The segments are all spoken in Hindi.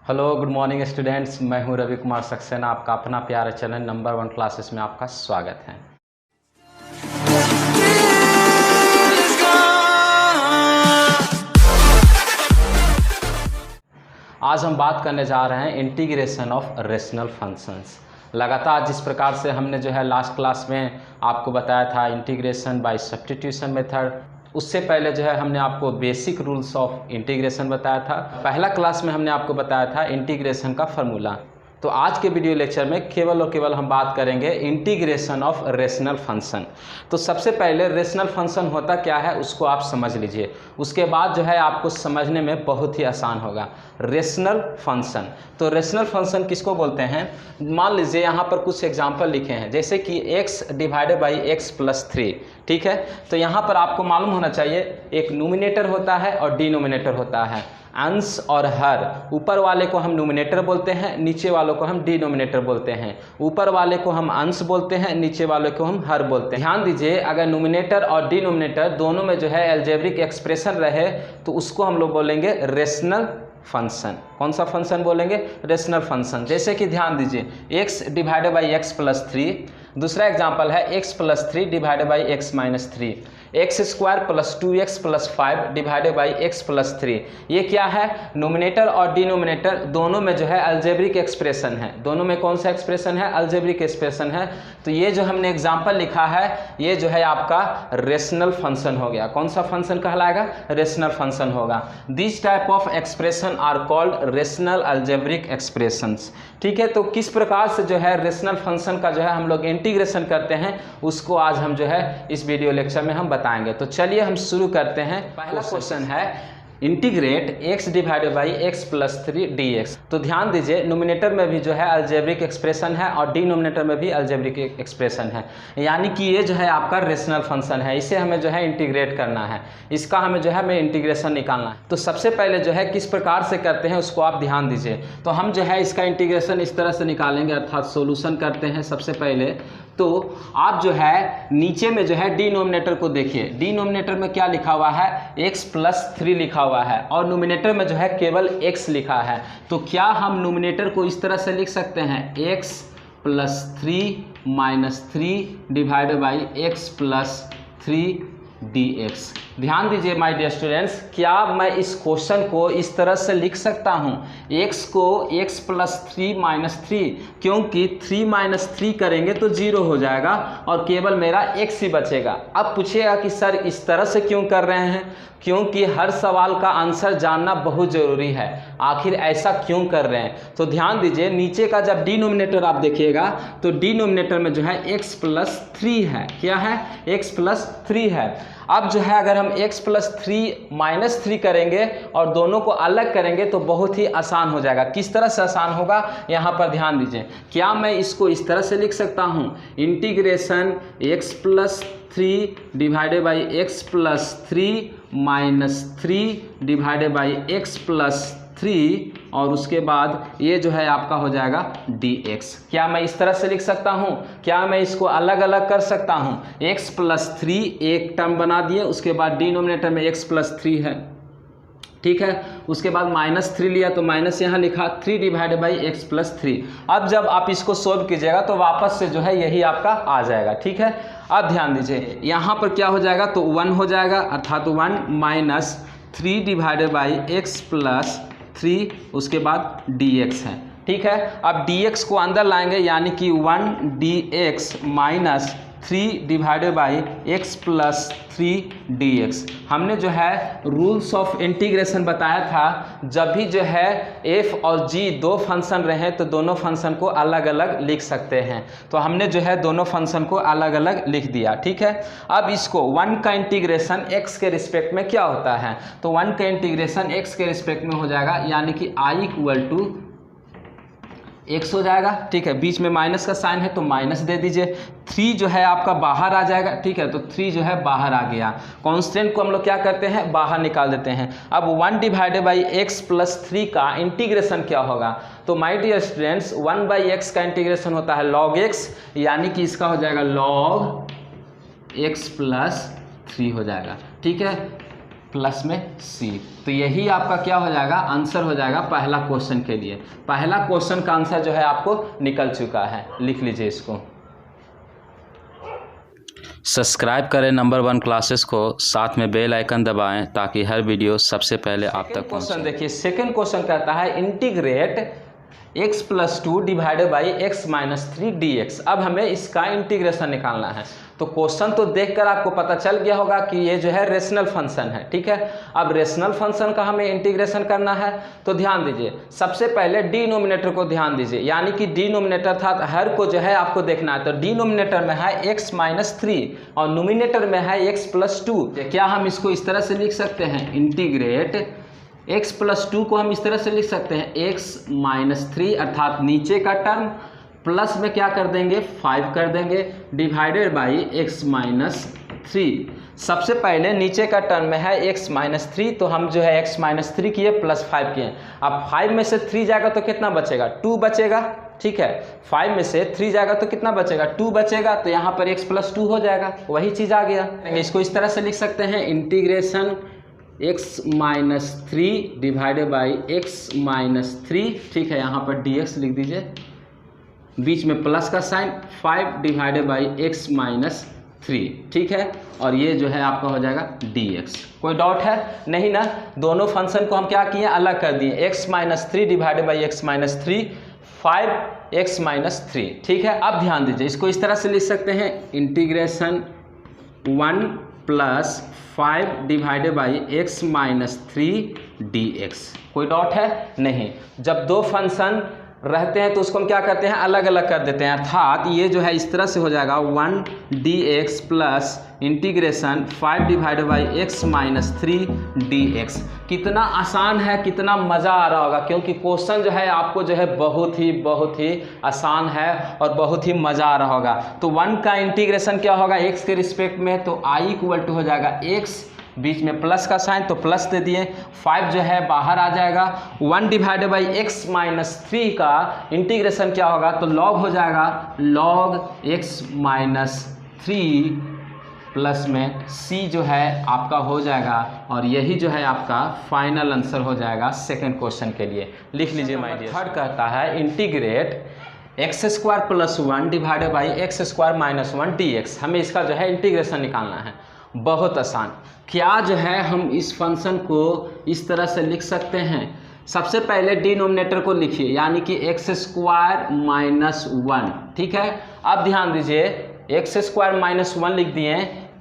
हेलो गुड मॉर्निंग स्टूडेंट्स, मैं हूं रवि कुमार सक्सेना। आपका अपना प्यारा चैनल नंबर 1 क्लासेस में आपका स्वागत है। आज हम बात करने जा रहे हैं इंटीग्रेशन ऑफ रेशनल फंक्शंस। लगातार जिस प्रकार से हमने जो है लास्ट क्लास में आपको बताया था इंटीग्रेशन बाय सब्स्टिट्यूशन मेथड, उससे पहले जो है हमने आपको बेसिक रूल्स ऑफ इंटीग्रेशन बताया था। पहला क्लास में हमने आपको बताया था इंटीग्रेशन का फार्मूला। तो आज के वीडियो लेक्चर में केवल और केवल हम बात करेंगे इंटीग्रेशन ऑफ रेशनल फंक्शन। तो सबसे पहले रेशनल फंक्शन होता क्या है उसको आप समझ लीजिए, उसके बाद जो है आपको समझने में बहुत ही आसान होगा। रेशनल फंक्शन, तो रेशनल फंक्शन किसको बोलते हैं? मान लीजिए यहाँ पर कुछ एग्जाम्पल लिखे हैं, जैसे कि x divided by x plus 3, ठीक है। तो यहाँ पर आपको मालूम होना चाहिए एक न्यूमिनेटर होता है और डिनोमिनेटर होता है, अंश और हर। ऊपर वाले को हम न्यूमिनेटर बोलते हैं, नीचे वालों को हम डिनोमिनेटर बोलते हैं। ऊपर वाले को हम अंश बोलते हैं, नीचे वाले को हम हर बोलते हैं। ध्यान दीजिए, अगर न्यूमिनेटर और डिनोमिनेटर दोनों में जो है अलजेब्रिक एक्सप्रेशन रहे तो उसको हम लोग बोलेंगे रेशनल फंक्शन। कौन सा फंक्शन बोलेंगे? Rational function. जैसे कि ध्यान दीजिए x divided by x plus 3, दूसरा एग्जाम्पल है x plus 3 divided by x minus 3, x square plus 2x plus 5 divided by x plus 3। ये क्या है? नोमिनेटर और डिनोमिनेटर दोनों में जो है अलजेब्रिक एक्सप्रेशन है। दोनों में कौन सा एक्सप्रेशन है? अलजेब्रिक एक्सप्रेशन है। तो ये जो हमने एग्जाम्पल लिखा है ये जो है आपका रेशनल फंक्शन हो गया। कौन सा फंक्शन कहलाएगा? रेशनल फंक्शन होगा। This type of expression are called rational algebraic expressions. ठीक है, तो किस प्रकार से जो है रेशनल फंक्शन का जो है हम लोग इंटीग्रेशन करते हैं उसको आज हम जो है इस वीडियो लेक्चर में हम बताएंगे। तो चलिए हम शुरू करते हैं। पहला क्वेश्चन है integrate x divided by x plus 3 dx। तो ध्यान दीजिए, नोमिनेटर में भी जो है अलजेब्रिक एक्सप्रेशन है और डिनोमिनेटर में भी अलजेब्रिक एक्सप्रेशन है, यानी कि ये जो है आपका रेशनल फंक्शन है। इसे हमें जो है इंटीग्रेट करना है, इसका हमें जो है इंटीग्रेशन निकालना है। तो सबसे पहले जो है किस प्रकार से करते हैं उसको आप ध्यान दीजिए। तो हम जो है इसका इंटीग्रेशन इस तरह से निकालेंगे, अर्थात सोल्यूशन करते हैं। सबसे पहले तो आप जो है नीचे में जो है डिनोमिनेटर को देखिए, डिनोमिनेटर में क्या लिखा हुआ है? x प्लस 3 लिखा हुआ है और नोमिनेटर में जो है केवल x लिखा है। तो क्या हम नोमिनेटर को इस तरह से लिख सकते हैं? x plus 3 minus 3 divided by x plus 3 dx। ध्यान दीजिए माय डियर स्टूडेंट्स, क्या मैं इस क्वेश्चन को इस तरह से लिख सकता हूँ? x को x प्लस 3 माइनस 3, क्योंकि 3 माइनस 3 करेंगे तो 0 हो जाएगा और केवल मेरा x ही बचेगा। अब पूछिएगा कि सर इस तरह से क्यों कर रहे हैं? क्योंकि हर सवाल का आंसर जानना बहुत ज़रूरी है, आखिर ऐसा क्यों कर रहे हैं। तो ध्यान दीजिए, नीचे का जब डिनोमिनेटर आप देखिएगा तो डिनोमिनेटर में जो है x प्लस 3 है। क्या है? x प्लस 3 है। अब जो है अगर हम x प्लस 3 माइनस 3 करेंगे और दोनों को अलग करेंगे तो बहुत ही आसान हो जाएगा। किस तरह से आसान होगा? यहाँ पर ध्यान दीजिए, क्या मैं इसको इस तरह से लिख सकता हूँ? Integration x plus 3 divided by x plus 3 minus 3 divided by x plus 3 और उसके बाद ये जो है आपका हो जाएगा dx। क्या मैं इस तरह से लिख सकता हूँ? क्या मैं इसको अलग अलग कर सकता हूँ? x प्लस 3 एक टर्म बना दिए, उसके बाद डिनोमिनेटर में x प्लस 3 है, ठीक है। उसके बाद माइनस 3 लिया तो माइनस यहाँ लिखा 3 डिवाइडेड बाई x प्लस 3। अब जब आप इसको सोल्व कीजिएगा तो वापस से जो है यही आपका आ जाएगा, ठीक है। अब ध्यान दीजिए, यहाँ पर क्या हो जाएगा? तो 1 हो जाएगा, अर्थात 1 minus 3 divided by x plus 3, उसके बाद dx है, ठीक है। अब dx को अंदर लाएंगे, यानी कि 1 dx minus 3 divided by x plus 3 dx। हमने जो है रूल्स ऑफ इंटीग्रेशन बताया था, जब भी जो है f और g दो फंक्शन रहे तो दोनों फंक्शन को अलग अलग लिख सकते हैं। तो हमने जो है दोनों फंक्शन को अलग अलग लिख दिया, ठीक है। अब इसको 1 का इंटीग्रेशन x के रिस्पेक्ट में क्या होता है? तो 1 का इंटीग्रेशन x के रिस्पेक्ट में हो जाएगा, यानी कि i इक्वल टू x हो जाएगा, ठीक है। बीच में माइनस का साइन है तो माइनस दे दीजिए। 3 जो है आपका बाहर आ जाएगा, ठीक है। तो 3 जो है बाहर आ गया। कांस्टेंट को हम लोग क्या करते हैं? बाहर निकाल देते हैं। अब 1 डिवाइडेड बाई x प्लस 3 का इंटीग्रेशन क्या होगा? तो my dear students, 1 by x का इंटीग्रेशन होता है log x, यानी कि इसका हो जाएगा log x प्लस 3 हो जाएगा, ठीक है। प्लस में सी। तो यही आपका क्या हो जाएगा, आंसर हो जाएगा पहला क्वेश्चन के लिए। पहला क्वेश्चन का आंसर जो है आपको निकल चुका है, लिख लीजिए इसको। सब्सक्राइब करें नंबर 1 क्लासेस को, साथ में बेल आइकन दबाएं ताकि हर वीडियो सबसे पहले आप तक पहुंचे। क्वेश्चन देखिए, सेकंड क्वेश्चन कहता है integrate x + 2 divided by x - 3 dx। अब हमें इसका इंटीग्रेशन निकालना है। तो क्वेश्चन तो देखकर आपको पता चल गया होगा कि ये जो है रेशनल फंक्शन है, ठीक है। अब रेशनल फंक्शन का हमें इंटीग्रेशन करना है, तो ध्यान दीजिए, सबसे पहले डिनोमिनेटर को ध्यान दीजिए, यानी कि डिनोमिनेटर था हर को जो है आपको देखना है। तो डिनोमिनेटर में है x - 3 और नोमिनेटर में है x + 2। क्या हम इसको इस तरह से लिख सकते हैं, इंटीग्रेट x + 2 को हम इस तरह से लिख सकते हैं x - 3 अर्थात नीचे का टर्म प्लस में क्या कर देंगे 5 कर देंगे डिवाइडेड बाई x - 3। सबसे पहले नीचे का टर्म में है x - 3, तो हम जो है x - 3 किए प्लस 5 किए। अब 5 में से 3 जाएगा तो कितना बचेगा, 2 बचेगा, ठीक है। 5 में से 3 जाएगा तो कितना बचेगा, 2 बचेगा। तो यहाँ पर x + 2 हो जाएगा, वही चीज़ आ गया। इसको इस तरह से लिख सकते हैं, integration x - 3 divided by x - 3, ठीक है। यहाँ पर dx लिख दीजिए, बीच में प्लस का साइन, 5 डिवाइडेड बाई x - 3, ठीक है। और ये जो है आपका हो जाएगा dx। कोई डाउट है नहीं ना। दोनों फंक्शन को हम क्या किए, अलग कर दिए, x - 3 divided by x - 3, 5x - 3, ठीक है। अब ध्यान दीजिए, इसको इस तरह से लिख सकते हैं, integration 1 + 5 divided by x - 3 dx। कोई डाउट है नहीं। जब दो फंक्शन रहते हैं तो उसको हम क्या करते हैं, अलग अलग कर देते हैं, अर्थात ये जो है इस तरह से हो जाएगा 1 dx plus integration 5 divided by x - 3 dx। कितना आसान है, कितना मज़ा आ रहा होगा, क्योंकि क्वेश्चन जो है आपको जो है बहुत ही आसान है और बहुत ही मज़ा आ रहा होगा। तो 1 का इंटीग्रेशन क्या होगा x के रिस्पेक्ट में, तो i = हो जाएगा x, बीच में प्लस का साइन तो प्लस दे दिए, 5 जो है बाहर आ जाएगा। 1 डिवाइडेड बाई x - 3 का इंटीग्रेशन क्या होगा, तो लॉग हो जाएगा, log x - 3 प्लस में c जो है आपका हो जाएगा। और यही जो है आपका फाइनल आंसर हो जाएगा सेकंड क्वेश्चन के लिए। लिख लीजिए माय डियर। थर्ड कहता है integrate x² + 1 divided by x² - 1 dx। हमें इसका जो है इंटीग्रेशन निकालना है। बहुत आसान। क्या जो है हम इस फंक्शन को इस तरह से लिख सकते हैं, सबसे पहले डिनोमिनेटर को लिखिए, यानी कि x² - 1, ठीक है। अब ध्यान दीजिए, x² - 1 लिख दिए,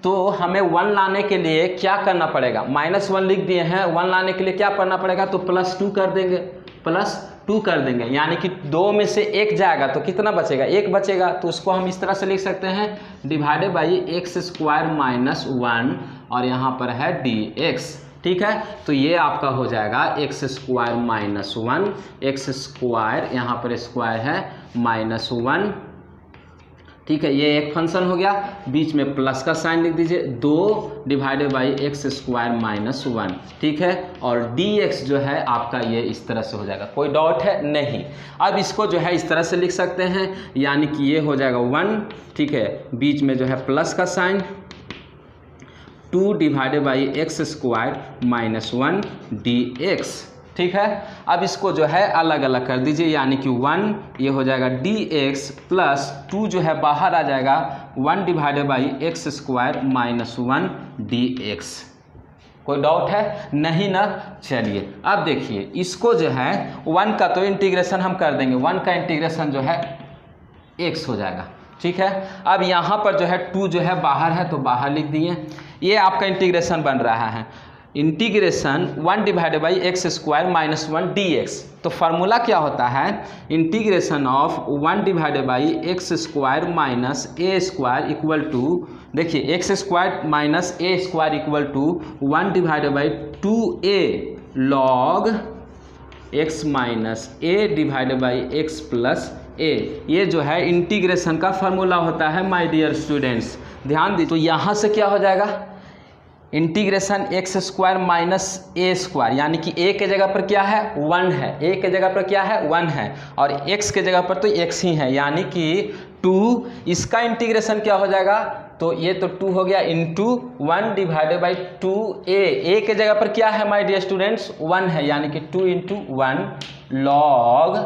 तो हमें 1 लाने के लिए क्या करना पड़ेगा, -1 लिख दिए हैं, 1 लाने के लिए क्या करना पड़ेगा, तो +2 कर देंगे, +2 कर देंगे, यानी कि 2 में से 1 जाएगा तो कितना बचेगा, 1 बचेगा। तो उसको हम इस तरह से लिख सकते हैं, डिवाइडेड बाई x² - 1 और यहाँ पर है dx, ठीक है। तो ये आपका हो जाएगा x² - 1, x² यहाँ पर स्क्वायर है -1, ठीक है। ये एक फंक्शन हो गया, बीच में प्लस का साइन लिख दीजिए, 2 डिवाइडेड बाई x² - 1, ठीक है। और dx जो है आपका ये इस तरह से हो जाएगा। कोई डाउट है नहीं। अब इसको जो है इस तरह से लिख सकते हैं, यानी कि ये हो जाएगा 1, ठीक है, बीच में जो है प्लस का sign, 2 divided by x² - 1 dx, ठीक है। अब इसको जो है अलग अलग कर दीजिए, यानी कि 1 ये हो जाएगा dx प्लस 2 जो है बाहर आ जाएगा, 1 डिवाइडेड बाई x² - 1 dx। कोई डाउट है नहीं ना। चलिए अब देखिए, इसको जो है 1 का तो इंटीग्रेशन हम कर देंगे, 1 का इंटीग्रेशन जो है x हो जाएगा, ठीक है। अब यहाँ पर जो है 2 जो है बाहर है तो बाहर लिख दिए, ये आपका इंटीग्रेशन बन रहा है, integration 1 divided by x² - 1 dx। तो फार्मूला क्या होता है, integration of 1 divided by x² - a² equal to, देखिए x² - a² equal to 1 divided by 2a log x - a divided by x plus a। ये जो है इंटीग्रेशन का फार्मूला होता है माय डियर स्टूडेंट्स, ध्यान दीजिए। तो यहाँ से क्या हो जाएगा, इंटीग्रेशन x² - a², यानी कि a के जगह पर क्या है 1 है, a के जगह पर क्या है 1 है, और x के जगह पर तो x ही है, यानी कि 2। इसका इंटीग्रेशन क्या हो जाएगा, तो ये तो 2 हो गया इंटू 1 डिवाइडेड बाई 2a। ए के जगह पर क्या है माय डियर स्टूडेंट्स 1 है, यानी कि 2 इंटू 1 लॉग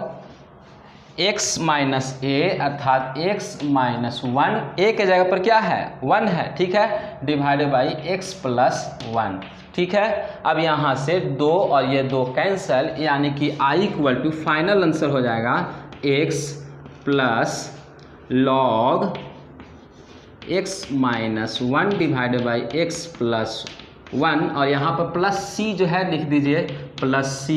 x माइनस ए अर्थात x माइनस 1 ए के जगह पर क्या है 1 है, ठीक है, डिवाइडेड बाई x प्लस 1, ठीक है। अब यहाँ से 2 और ये 2 कैंसल, यानी कि i equal to final answer हो जाएगा x plus log x minus 1 divided by x plus 1 और यहाँ पर प्लस c जो है लिख दीजिए प्लस c,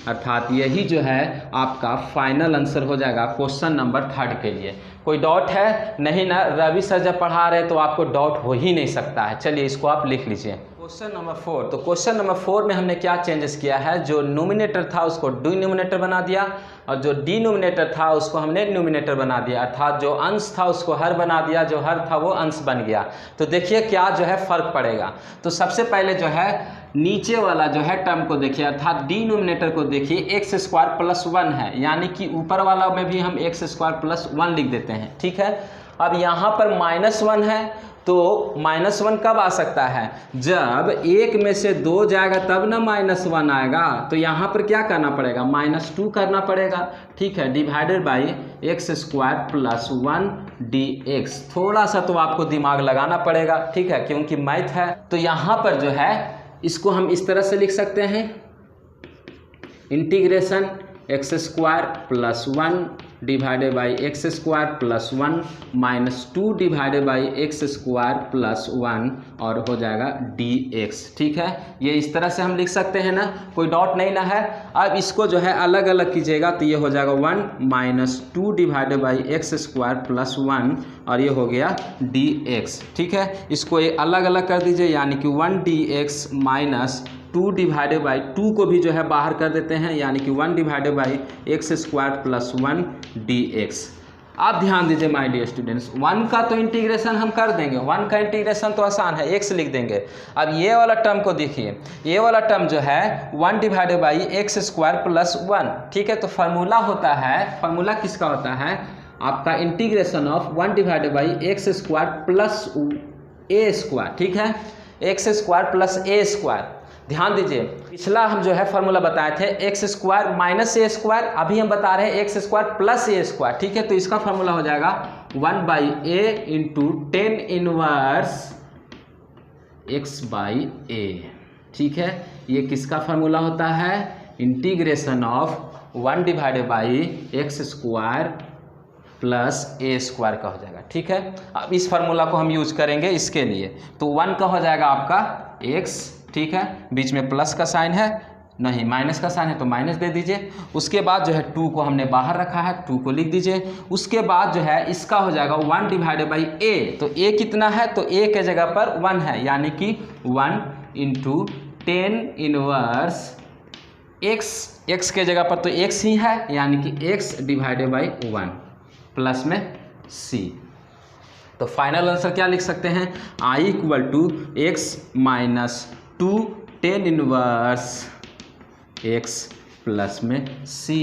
अर्थात यही जो है आपका फाइनल आंसर हो जाएगा क्वेश्चन नंबर 3 के लिए। कोई डाउट है? नहीं ना, रवि सर जब पढ़ा रहे तो आपको डाउट हो ही नहीं सकता है। चलिए इसको आप लिख लीजिए। क्वेश्चन नंबर 4, तो क्वेश्चन नंबर 4 में हमने क्या चेंजेस किया है, जो नोमिनेटर था उसको डिनोमिनेटर बना दिया और जो डिनोमिनेटर था उसको हमने न्यूमिनेटर बना दिया, अर्थात जो अंश था उसको हर बना दिया, जो हर था वो अंश बन गया। तो देखिए क्या जो है फर्क पड़ेगा। तो सबसे पहले जो है नीचे वाला जो है टर्म को देखिए, अर्थात डिनोमिनेटर को देखिए, एक्स स्क्वायर प्लस 1 है, यानी कि ऊपर वाला में भी हम एक्स स्क्वायर प्लस 1 लिख देते हैं, ठीक है। अब यहाँ पर -1 है, तो -1 कब आ सकता है, जब एक में से 2 जाएगा तब ना -1 आएगा। तो यहाँ पर क्या करना पड़ेगा, -2 करना पड़ेगा, ठीक है, divided by x square plus 1 dx। थोड़ा सा तो आपको दिमाग लगाना पड़ेगा, ठीक है, क्योंकि मैथ है। तो यहाँ पर जो है इसको हम इस तरह से लिख सकते हैं, integration x square plus 1 divided by x square plus 1 -2 divided by x square plus 1 और हो जाएगा dx, ठीक है। ये इस तरह से हम लिख सकते हैं ना, कोई डाउट नहीं ना है। अब इसको जो है अलग अलग कीजिएगा तो ये हो जाएगा 1 -2 divided by x square plus 1 और ये हो गया dx, ठीक है। इसको ये अलग अलग कर दीजिए, यानी कि 1 dx माइनस 2 डिवाइडेड बाई 2 को भी जो है बाहर कर देते हैं, यानी कि 1 divided by x square plus 1 dx। आप ध्यान दीजिए माय डियर स्टूडेंट्स, 1 का तो इंटीग्रेशन हम कर देंगे, 1 का इंटीग्रेशन तो आसान है, x लिख देंगे। अब ये वाला टर्म को देखिए, ये वाला टर्म जो है 1 divided by x square plus 1, ठीक है। तो फार्मूला होता है, फार्मूला किसका होता है आपका, integration of 1 divided by x square plus a square, ठीक है, x square plus a square. ध्यान दीजिए, पिछला हम जो है फार्मूला बताए थे x square minus a square, अभी हम बता रहे हैं x square plus a square, ठीक है। तो इसका फार्मूला हो जाएगा 1 by a into 10 inverse x by a, ठीक है। ये किसका फार्मूला होता है, integration of 1 divided by x square plus a square का हो जाएगा, ठीक है। अब इस फार्मूला को हम यूज करेंगे इसके लिए, तो 1 का हो जाएगा आपका x, ठीक है, बीच में प्लस का साइन है, नहीं माइनस का साइन है तो माइनस दे दीजिए। उसके बाद जो है 2 को हमने बाहर रखा है, 2 को लिख दीजिए। उसके बाद जो है इसका हो जाएगा 1 डिवाइडेड बाई ए, तो a कितना है, तो a के जगह पर 1 है, यानी कि 1 इंटू 10 इनवर्स x के जगह पर तो x ही है, यानी कि x डिवाइडेड बाई 1 प्लस में c। तो फाइनल आंसर क्या लिख सकते हैं, i equal to x minus 2 10 inverse x plus में c।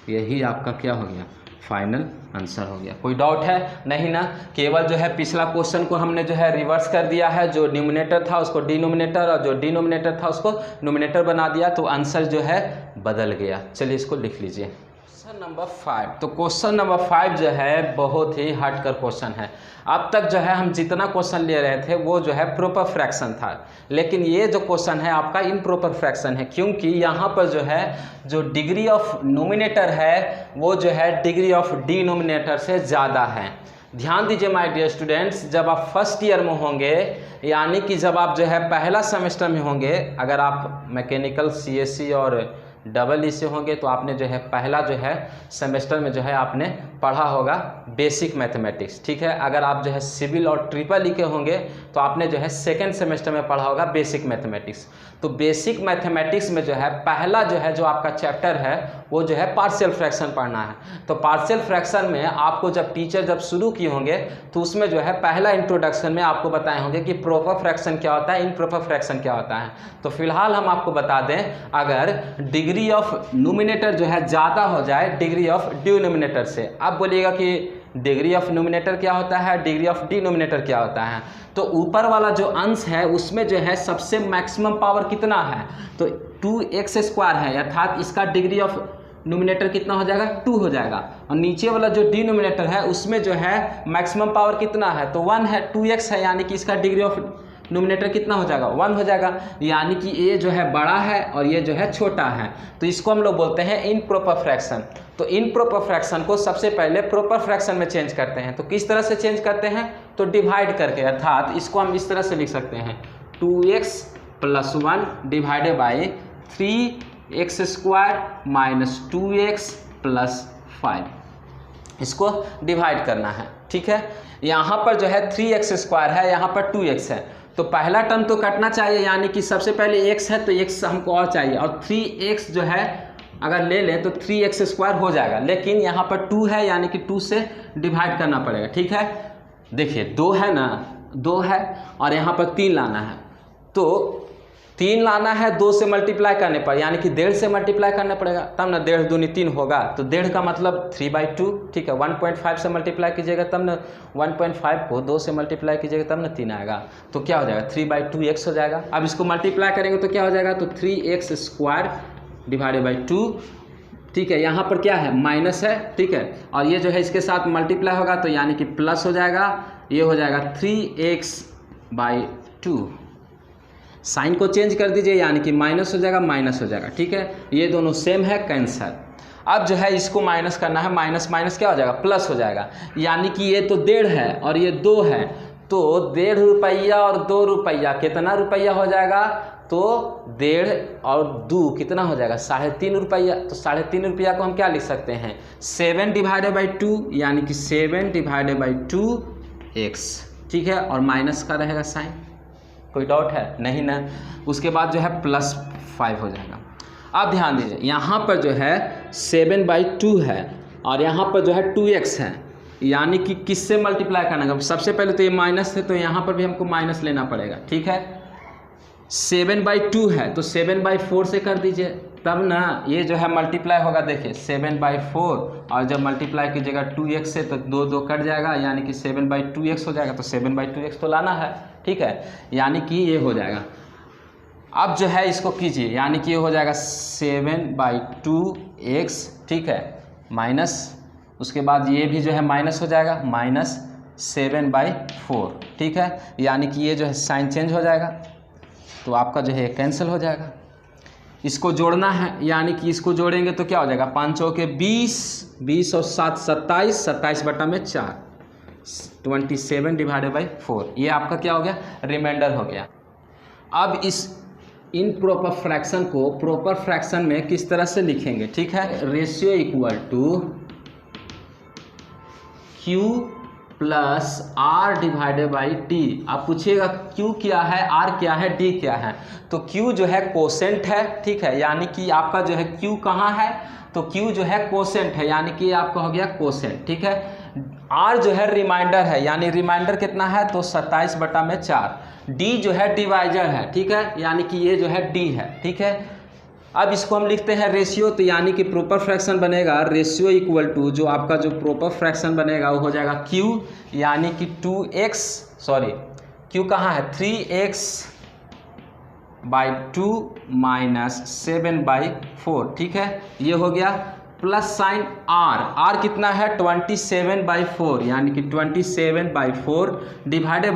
यही आपका क्या हो गया, फाइनल आंसर हो गया। कोई डाउट है? नहीं ना, केवल जो है पिछला क्वेश्चन को हमने जो है रिवर्स कर दिया है, जो न्यूमिनेटर था उसको डिनोमिनेटर और जो डिनोमिनेटर था उसको न्यूमिनेटर बना दिया, तो आंसर जो है बदल गया। चलिए इसको लिख लीजिए। क्वेश्चन नंबर 5, तो क्वेश्चन नंबर 5 जो है बहुत ही हटकर क्वेश्चन है। अब तक जो है हम जितना क्वेश्चन ले रहे थे वो जो है प्रॉपर फ्रैक्शन था, लेकिन ये जो क्वेश्चन है आपका इम्प्रॉपर फ्रैक्शन है, क्योंकि यहाँ पर जो है जो डिग्री ऑफ नोमिनेटर है वो जो है डिग्री ऑफ डिनोमिनेटर से ज़्यादा है। ध्यान दीजिए माय डियर स्टूडेंट्स, जब आप फर्स्ट ईयर में होंगे, यानी कि जब आप जो है पहला सेमेस्टर में होंगे, अगर आप मैकेनिकल CSE और EE से होंगे तो आपने जो है पहला जो है सेमेस्टर में जो है आपने पढ़ा होगा बेसिक मैथमेटिक्स, ठीक है। अगर आप जो है सिविल और EEE के होंगे तो आपने जो है सेकेंड सेमेस्टर में पढ़ा होगा बेसिक मैथमेटिक्स। तो बेसिक मैथमेटिक्स में जो है पहला जो है जो आपका चैप्टर है वो जो है पार्शियल फ्रैक्शन पढ़ना है। तो पार्शियल फ्रैक्शन में आपको जब टीचर जब शुरू किए होंगे तो उसमें जो है पहला इंट्रोडक्शन में आपको बताए होंगे कि प्रॉपर फ्रैक्शन क्या होता है, इम्प्रॉपर फ्रैक्शन क्या होता है। तो फिलहाल हम आपको बता दें, अगर डिग्री ऑफ नोमिनेटर जो है ज़्यादा हो जाए डिग्री ऑफ डिनोमिनेटर से, आप बोलिएगा कि डिग्री ऑफ न्यूमिनेटर क्या होता है, डिग्री ऑफ डिनोमिनेटर क्या होता है। तो ऊपर वाला जो अंश है उसमें जो है सबसे मैक्सिमम पावर कितना है, तो 2x² है, अर्थात इसका डिग्री ऑफ न्यूमिनेटर कितना हो जाएगा, 2 हो जाएगा। और नीचे वाला जो डिनोमिनेटर है उसमें जो है मैक्सिमम पावर कितना है, तो 1 है, 2x है, यानी कि इसका डिग्री ऑफ न्यूमिनेटर कितना हो जाएगा, 1 हो जाएगा। यानी कि ये जो है बड़ा है और ये जो है छोटा है, तो इसको हम लोग बोलते हैं इनप्रॉपर फ्रैक्शन। तो इनप्रॉपर फ्रैक्शन को सबसे पहले प्रॉपर फ्रैक्शन में चेंज करते हैं। तो किस तरह से चेंज करते हैं, तो डिवाइड करके, अर्थात इसको हम इस तरह से लिख सकते हैं 2x + 1 divided by 3x² minus 2x + 5, इसको डिवाइड करना है। ठीक है, यहाँ पर जो है 3x² है, यहाँ पर 2x है, तो पहला टर्म तो कटना चाहिए, यानी कि सबसे पहले x है तो x हमको और चाहिए, और 3x जो है अगर ले लें तो 3x² हो जाएगा, लेकिन यहाँ पर 2 है, यानी कि 2 से डिवाइड करना पड़ेगा। ठीक है, देखिए 2 है ना, 2 है और यहाँ पर 3 लाना है, तो 3 लाना है 2 से मल्टीप्लाई करने पर, यानी कि 1.5 से मल्टीप्लाई करना पड़ेगा, तब ना 1.5 दूनी 3 होगा, तो 1.5 का मतलब 3/2। ठीक है, 1.5 से मल्टीप्लाई कीजिएगा तब ना, 1.5 को 2 से मल्टीप्लाई कीजिएगा तब ना 3 आएगा, तो क्या हो जाएगा 3/2x हो जाएगा। अब इसको मल्टीप्लाई करेंगे तो क्या हो जाएगा, तो 3x² डिवाइडेड बाई 2। ठीक है, यहाँ पर क्या है, माइनस है। ठीक है, और ये जो है इसके साथ मल्टीप्लाई होगा तो यानी कि प्लस हो जाएगा, ये हो जाएगा 3x/2। साइन को चेंज कर दीजिए, यानी कि माइनस हो जाएगा, माइनस हो जाएगा। ठीक है, ये दोनों सेम है, कैंसर। अब जो है इसको माइनस करना है, माइनस माइनस क्या हो जाएगा, प्लस हो जाएगा, यानी कि ये तो 1.5 है और ये 2 है, तो 1.5 रुपया और 2 रुपया, कितना रुपया हो जाएगा, तो 1.5 और 2 कितना हो जाएगा, 3.5 रुपया। तो 3.5 रुपया को हम क्या लिख सकते हैं, 7 डिवाइडेड बाई 2, यानी कि 7 डिवाइडेड बाई 2x। ठीक है, और माइनस का रहेगा साइन, कोई डाउट है, नहीं ना। उसके बाद जो है +5 हो जाएगा। अब ध्यान दीजिए, यहाँ पर जो है 7/2 है और यहाँ पर जो है 2x है, यानी कि किससे मल्टीप्लाई करना है, सबसे पहले तो ये माइनस है तो यहाँ पर भी हमको माइनस लेना पड़ेगा। ठीक है, 7/2 है तो 7/4 से कर दीजिए, तब ना ये जो है मल्टीप्लाई होगा। देखिए 7/4 और जब मल्टीप्लाई कीजिएगा 2x से तो 2 2 कट जाएगा, यानी कि 7/2x हो जाएगा, तो 7/2x तो लाना है। ठीक है, यानी कि ये हो जाएगा। अब जो है इसको कीजिए, यानी कि ये हो जाएगा 7/2x। ठीक है, माइनस, उसके बाद ये भी जो है माइनस हो जाएगा, -7/4। ठीक है, यानी कि ये जो है साइन चेंज हो जाएगा, तो आपका जो है कैंसिल हो जाएगा। इसको जोड़ना है, यानी कि इसको जोड़ेंगे तो क्या हो जाएगा, 5 चौके 20, 20 और 7 27, 27/4, 27 डिवाइडेड बाई 4। ये आपका क्या हो गया, रिमाइंडर हो गया। अब इस इनप्रॉपर फ्रैक्शन को प्रॉपर फ्रैक्शन में किस तरह से लिखेंगे। ठीक है, ratio equal to Q + R divided by D। आप पूछिएगा Q क्या है, R क्या है, D क्या है, तो Q जो है कोसेंट है। ठीक है, यानी कि आपका जो है Q कहाँ है, तो Q जो है कोसेंट है, यानी कि आपका हो गया कोसेंट। ठीक है, R जो है रिमाइंडर है, यानी रिमाइंडर कितना है, तो 27/4। D जो है डिवाइजर है। ठीक है, यानी कि ये जो है D है। ठीक है, अब इसको हम लिखते हैं रेशियो, तो यानी कि प्रॉपर फ्रैक्शन बनेगा रेशियो इक्वल टू, जो आपका जो प्रॉपर फ्रैक्शन बनेगा वो हो जाएगा Q, यानी कि 2x, सॉरी Q कहाँ है, 3x/2 माइनस 7/4। ठीक है, ये हो गया, प्लस साइन R कितना है, 27/4, यानी कि 27/4 डिवाइडेड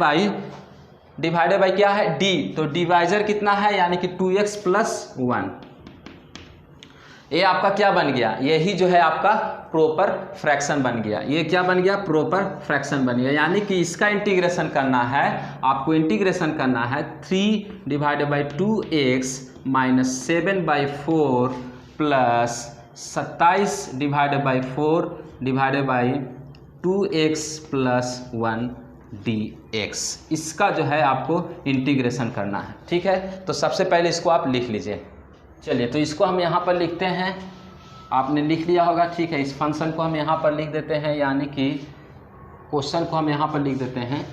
बाई क्या है, D, तो डिवाइजर कितना है, यानी कि 2x + 1। ये आपका क्या बन गया, यही जो है आपका प्रॉपर फ्रैक्शन बन गया। ये क्या बन गया, प्रॉपर फ्रैक्शन बन गया, यानी कि इसका इंटीग्रेशन करना है आपको, इंटीग्रेशन करना है 3 divided by 2x minus 7/4 plus 27 divided by 4 divided by 2x + 1 dx। इसका जो है आपको इंटीग्रेशन करना है। ठीक है, तो सबसे पहले इसको आप लिख लीजिए। चलिए, तो इसको हम यहाँ पर लिखते हैं, आपने लिख लिया होगा। ठीक है, इस फंक्शन को हम यहाँ पर लिख देते हैं, यानी कि क्वेश्चन को हम यहाँ पर लिख देते हैं,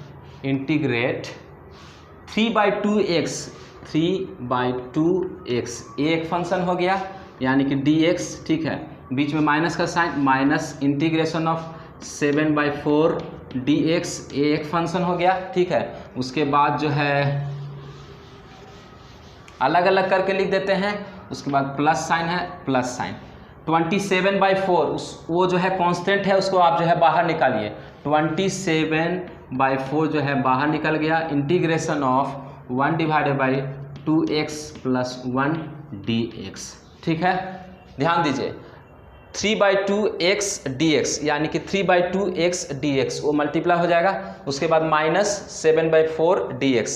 इंटीग्रेट 3/2x, 3/2x, एक फंक्शन हो गया, यानी कि dx। ठीक है, बीच में माइनस का sign, minus integration of 7/4 dx, ये एक फंक्शन हो गया, ठीक है। उसके बाद जो है अलग अलग करके लिख देते हैं, उसके बाद प्लस साइन है, प्लस साइन। 27/4 वो जो है कांस्टेंट है, उसको आप जो है बाहर निकालिए। 27/4 जो है बाहर निकल गया। इंटीग्रेशन ऑफ 1/2x + 1 dx, ठीक है। ध्यान दीजिए 3/2x dx यानी कि 3/2x dx वो मल्टीप्लाई हो जाएगा। उसके बाद माइनस 7/4 dx,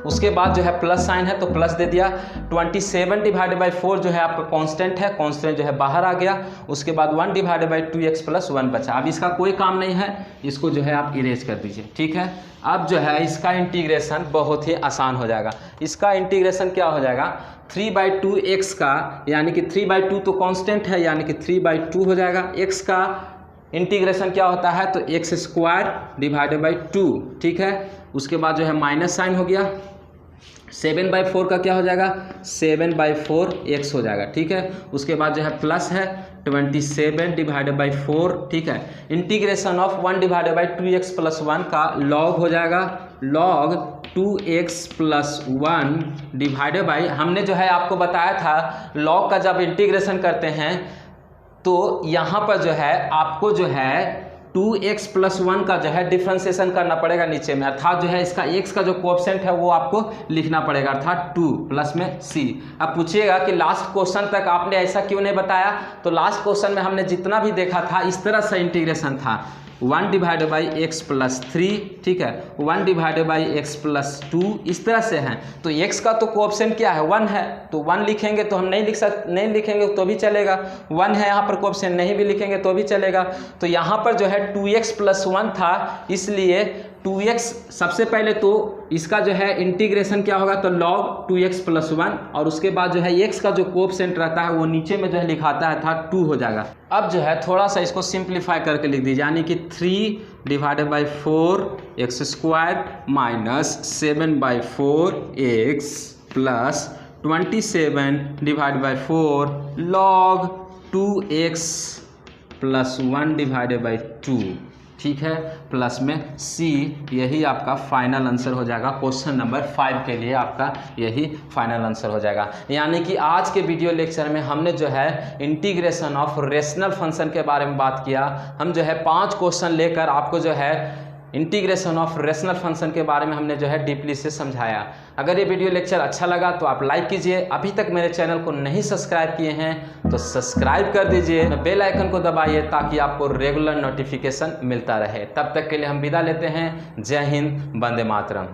उसके बाद जो है प्लस साइन है तो प्लस दे दिया। 27/4 जो है आपका कांस्टेंट है, कांस्टेंट जो है बाहर आ गया। उसके बाद 1/2x + 1 बचा। अब इसका कोई काम नहीं है, इसको जो है आप इरेज कर दीजिए, ठीक है। अब जो है इसका इंटीग्रेशन बहुत ही आसान हो जाएगा। इसका इंटीग्रेशन क्या हो जाएगा, 3/2x का यानी कि 3/2 तो कांस्टेंट है यानी कि 3/2 हो जाएगा। x का इंटीग्रेशन क्या होता है तो x² / 2, ठीक है। उसके बाद जो है माइनस साइन हो गया। 7/4 का क्या हो जाएगा, 7/4x हो जाएगा, ठीक है। उसके बाद जो है प्लस है 27/4, ठीक है। इंटीग्रेशन ऑफ 1/2x + 1 का लॉग हो जाएगा, log 2x + 1 डिवाइडेड बाई, हमने जो है आपको बताया था log का जब इंटीग्रेशन करते हैं तो यहाँ पर जो है आपको जो है 2x + 1 का जो है डिफ्रेंसिएशन करना पड़ेगा नीचे में, अर्थात जो है इसका x का जो कोएफिशिएंट है वो आपको लिखना पड़ेगा, अर्थात 2 प्लस में c। अब पूछिएगा कि लास्ट क्वेश्चन तक आपने ऐसा क्यों नहीं बताया, तो लास्ट क्वेश्चन में हमने जितना भी देखा था इस तरह से इंटीग्रेशन था, 1/x + 3, ठीक है, 1/x + 2, इस तरह से हैं। तो x का तो कोएफिशिएंट क्या है, 1 है, तो 1 लिखेंगे तो हम नहीं लिखेंगे तो भी चलेगा। 1 है यहाँ पर कोएफिशिएंट, नहीं भी लिखेंगे तो भी चलेगा। तो यहाँ पर जो है 2x + 1 था, इसलिए 2x सबसे पहले तो इसका जो है इंटीग्रेशन क्या होगा तो log 2x + 1, और उसके बाद जो है x का जो कोएफिशिएंट रहता है वो नीचे में जो है लिखाता है था 2 हो जाएगा। अब जो है थोड़ा सा इसको सिंप्लीफाई करके लिख दीजिए, यानी कि 3/4 x² - 7/4x + 27/4 log 2x + 1/2, ठीक है, प्लस में c। यही आपका फाइनल आंसर हो जाएगा। क्वेश्चन नंबर 5 के लिए आपका यही फाइनल आंसर हो जाएगा। यानी कि आज के वीडियो लेक्चर में हमने जो है इंटीग्रेशन ऑफ रेशनल फंक्शन के बारे में बात किया। हम जो है 5 क्वेश्चन लेकर आपको जो है इंटीग्रेशन ऑफ रेशनल फंक्शन के बारे में हमने जो है डीपली से समझाया। अगर ये वीडियो लेक्चर अच्छा लगा तो आप लाइक कीजिए। अभी तक मेरे चैनल को नहीं सब्सक्राइब किए हैं तो सब्सक्राइब कर दीजिए, बेल आइकन को दबाइए ताकि आपको रेगुलर नोटिफिकेशन मिलता रहे। तब तक के लिए हम विदा लेते हैं। जय हिंद, वंदे मातरम।